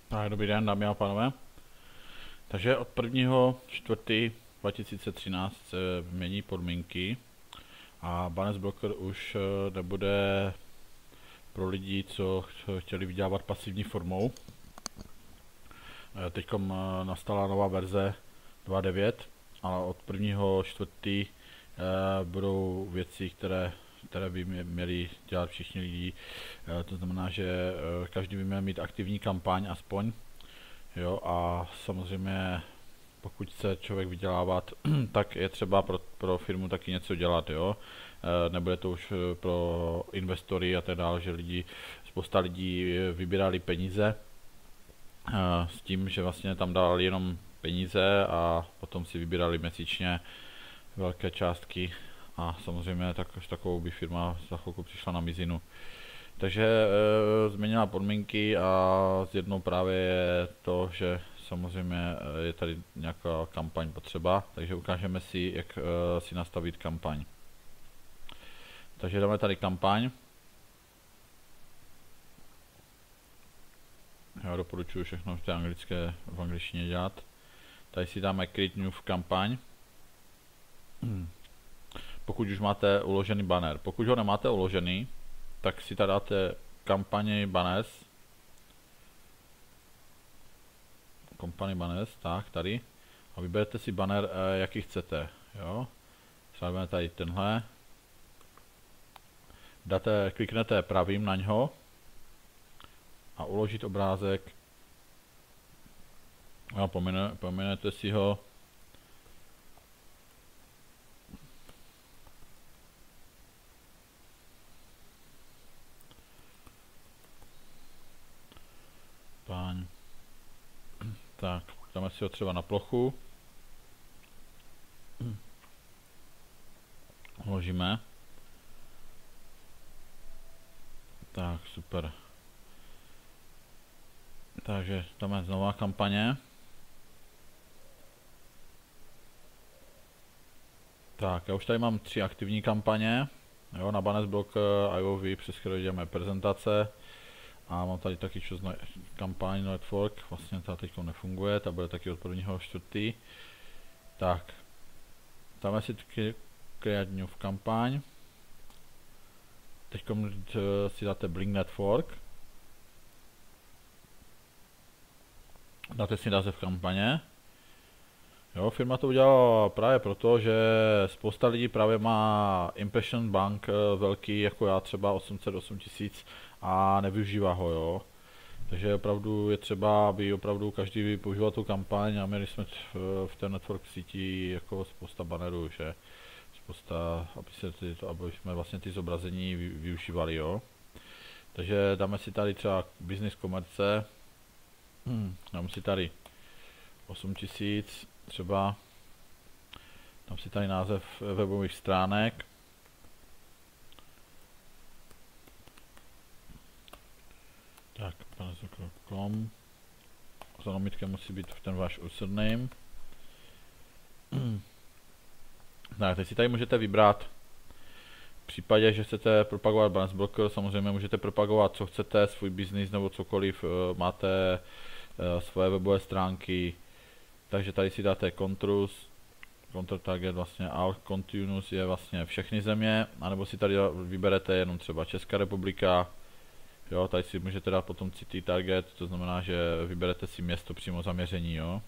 Tak, dobrý den, dámy a pánové. Takže od 1.4.2013 se mění podmínky a Banes Broker už nebude pro lidi, co chtěli vydělávat pasivní formou. Teď nastala nová verze 2.9, ale od 1.4. budou věci, které by měli dělat všichni lidi. To znamená, že každý by měl mít aktivní kampaň aspoň. Jo, a samozřejmě pokud chce člověk vydělávat, tak je třeba pro firmu taky něco dělat, jo. Nebude to už pro investory a tak dále, že spousta lidí vybírali peníze s tím, že vlastně tam dali jenom peníze a potom si vybírali měsíčně velké částky a samozřejmě takovou by firma za chvilku přišla na mizinu. Takže změnila podmínky a z jednou právě je to, že samozřejmě je tady nějaká kampaň potřeba, takže ukážeme si, jak si nastavit kampaň. Takže dáme tady kampaň. Já doporučuji všechno v angličtině dělat. Tady si dáme Create New kampaň. Pokud už máte uložený banner. Pokud ho nemáte uložený, tak si tady dáte kampaně banners. Company banners, tak tady. A vyberete si banner, jaký chcete. Jo. Třeba tady tenhle. Kliknete pravým na něho a uložit obrázek. A pominete si ho. Tak, dáme si ho třeba na plochu. Uložíme. Tak, super. Takže dáme znova kampaně. Tak, já už tady mám 3 aktivní kampaně. Jo, na Banesblog IOV, přes které děláme prezentace. A mám tady taky kampaň Network, vlastně ta teď nefunguje, ta bude taky od 1.4. Tak, dáme si Create New kampaň. Teď si dáte Blink Network. Dáte si název kampaně. Jo, firma to udělala právě proto, že spousta lidí právě má Impression Bank velký, jako já třeba 808 000 a nevyužívá ho, jo. Takže opravdu je třeba, aby opravdu každý používal tu kampaň a měli jsme v té network síti jako spousta bannerů, že spousta, aby jsme vlastně ty zobrazení využívali, jo. Takže dáme si tady třeba business komerce, dáme si tady 8000 třeba, dám si tady název webových stránek. Tak, panesokro.com. Za lomitkem musí být ten váš username. Tak, teď si tady můžete vybrat. V případě, že chcete propagovat Banes Broker, samozřejmě můžete propagovat, co chcete, svůj biznis nebo cokoliv, máte svoje webové stránky. Takže tady si dáte Control Target, vlastně All Continuous je vlastně všechny země, anebo si tady vyberete jenom třeba Česká republika. Jo, tady si můžete dát potom City Target, to znamená, že vyberete si město přímo zaměření, jo.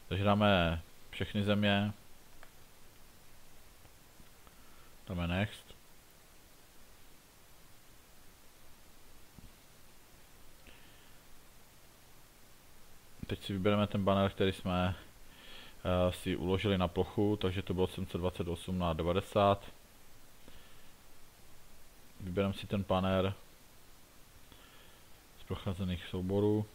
Takže dáme všechny země. Dáme Next. Teď si vybereme ten banner, který jsme si uložili na plochu, takže to bylo 728 na 90. Vybereme si ten banner z procházených souborů.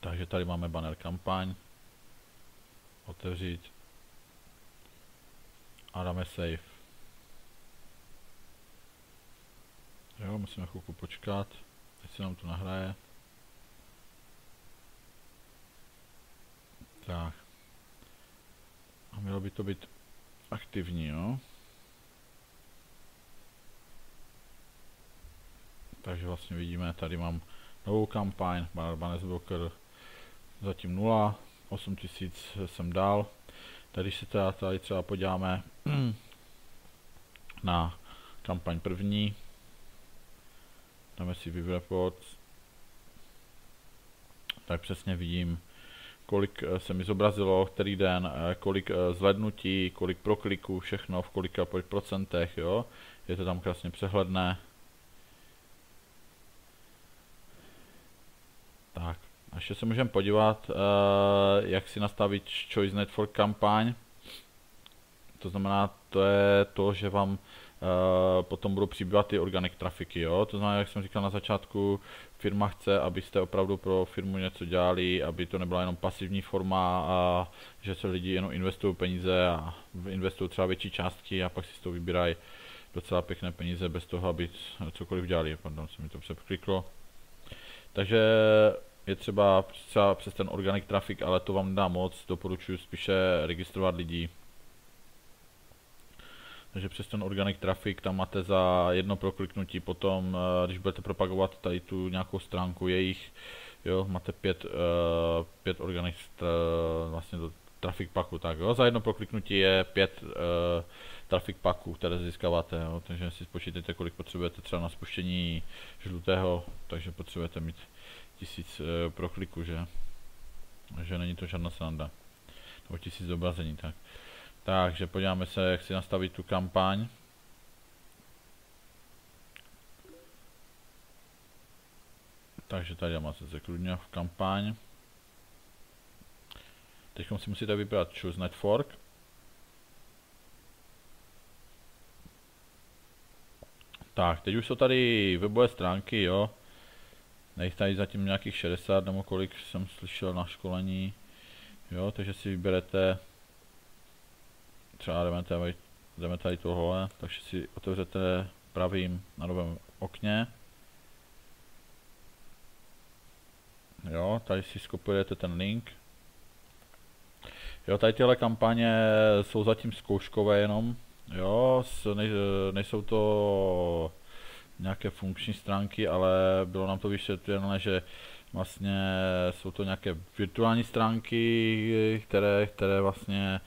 Takže tady máme banner kampaň. Otevřít. A dáme save. Jo, musíme chvilku počkat, ať se nám to nahraje. Tak. A mělo by to být aktivní, jo. Takže vlastně vidíme, tady mám novou kampaň, Banner Broker, zatím 0, 8000 jsem dal. Tady se tady třeba podíváme na kampaň první, dáme si View Reports, tak přesně vidím, kolik se mi zobrazilo, který den, kolik zhlédnutí, kolik prokliků, všechno v kolika procentech, jo. Je to tam krásně přehledné. Tak, a ještě se můžeme podívat, jak si nastavit Choice Network kampaň. To znamená, to je to, že vám potom budou přibývat ty organic trafiky, jo. To znamená, jak jsem říkal na začátku, firma chce, abyste opravdu pro firmu něco dělali, aby to nebyla jenom pasivní forma a že se lidi jenom investují peníze a investují třeba větší částky a pak si z toho vybírají docela pěkné peníze bez toho, aby cokoliv dělali. Pardon, se mi to překliklo. Takže je třeba přes ten organic traffic, ale to vám nedá moc, doporučuji spíše registrovat lidi. Takže přes ten organic traffic tam máte za jedno prokliknutí, potom když budete propagovat tady tu nějakou stránku jejich, jo, máte 5 organic vlastně do traffic packu, tak jo, za jedno prokliknutí je 5 traffic packů, které získáváte, jo, takže si spočítejte, kolik potřebujete třeba na spuštění žlutého, takže potřebujete mít 1000 prokliků, že není to žádná sranda, nebo 1000 zobrazení, tak. Takže podíváme se, jak si nastavit tu kampaň. Takže tady máte zakludně v kampaň. Teď si musíte vybrat Choose Network. Tak, teď už jsou tady webové stránky, jo. Nejich tady zatím nějakých 60 nebo kolik jsem slyšel na školení. Jo, takže si vyberete třeba jdeme tady tohle, takže si otevřete pravým na novém okně. Jo, tady si skopujete ten link. Jo, tady tyhle kampaně jsou zatím zkouškové jenom. Jo, nejsou to nějaké funkční stránky, ale bylo nám to vysvětleno, že vlastně jsou to nějaké virtuální stránky, které vlastně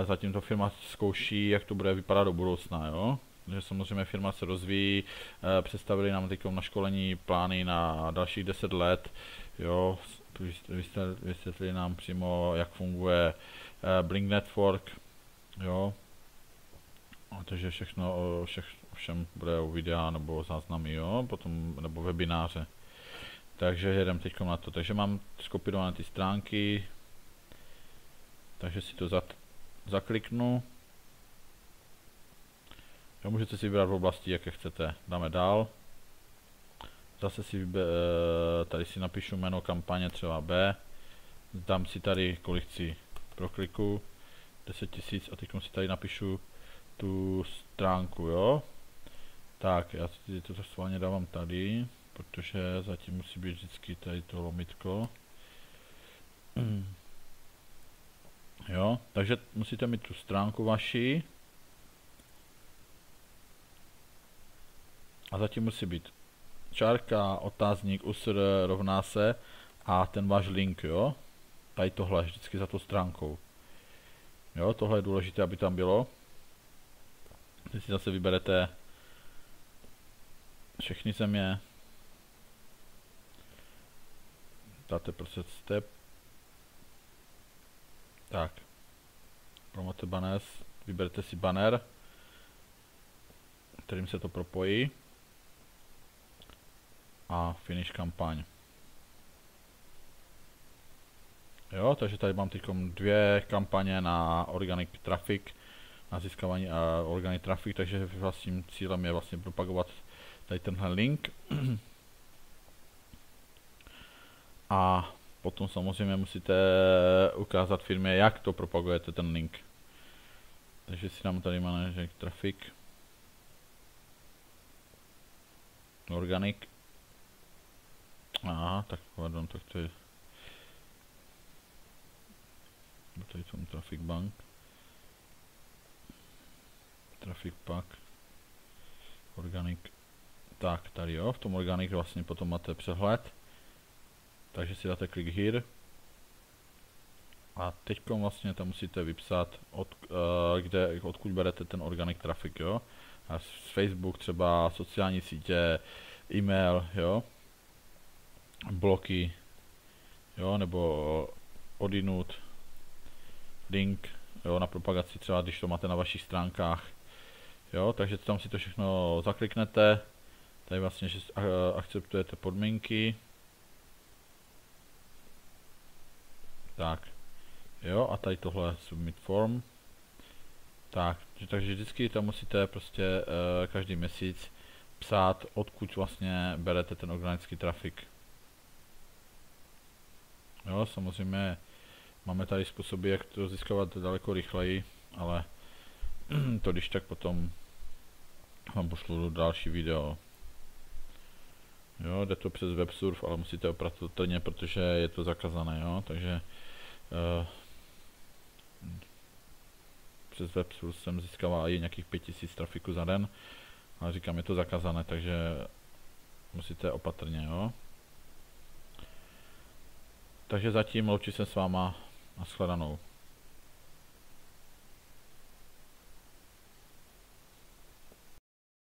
zatím to firma zkouší, jak to bude vypadat do budoucna, jo. Takže samozřejmě firma se rozvíjí, představili nám teď na školení plány na dalších 10 let, jo. Vysvětlili nám přímo, jak funguje Blink Network, jo. Takže všem bude u videa nebo záznamy, jo, potom nebo webináře. Takže jedem teď na to. Takže mám skopírované ty stránky, takže si to zakliknu. Jo, můžete si vybrat v oblasti, jaké chcete. Dáme dál. Zase si tady si napíšu jméno kampaně, třeba B. Dám si tady, kolik chci prokliku, 10 000 a teď si tady napíšu tu stránku, jo. Tak, já si to schválně dávám tady, protože zatím musí být vždycky tady to lomitko. Jo, takže musíte mít tu stránku vaši. A zatím musí být čárka, otázník, usr rovná se a ten váš link, jo. Tady tohle, vždycky za tou stránkou. Jo, tohle je důležité, aby tam bylo. Teď si zase vyberete všechny země. Dáte prostě step. Tak. Promote banners. Vyberte si banner, kterým se to propojí. A finish kampaň. Jo, takže tady mám teď 2 kampaně na organic traffic, na získávání organic traffic, takže vlastním cílem je vlastně propagovat tady tenhle link. A potom samozřejmě musíte ukázat firmě, jak to propagujete ten link. Takže si dám tady managing traffic, organic. Aha, tak pardon, tak to je tady tomu traffic bank, traffic pack, organic Tak, tady jo, v tom Organic vlastně potom máte přehled. Takže si dáte click here. A teď vlastně tam musíte vypsat, odkud berete ten Organic trafik, jo. A z Facebook třeba, sociální sítě, e-mail, jo. Bloky, jo, nebo odinut, link, jo, na propagaci třeba, když to máte na vašich stránkách, jo, takže tam si to všechno zakliknete, tady vlastně, že akceptujete podmínky, tak, jo, a tady tohle submit form, tak, takže vždycky tam musíte prostě každý měsíc psát, odkud vlastně berete ten organický trafik. Jo, samozřejmě máme tady způsoby, jak to získávat daleko rychleji, ale to když tak potom vám pošlu další video. Jo, jde to přes WebSurf, ale musíte opravdu plně, protože je to zakázané, jo, takže přes WebSurf jsem získával i nějakých 5000 trafiku za den, ale říkám, je to zakázané, takže musíte opatrně, jo. Takže zatím loučím se s váma, nashledanou.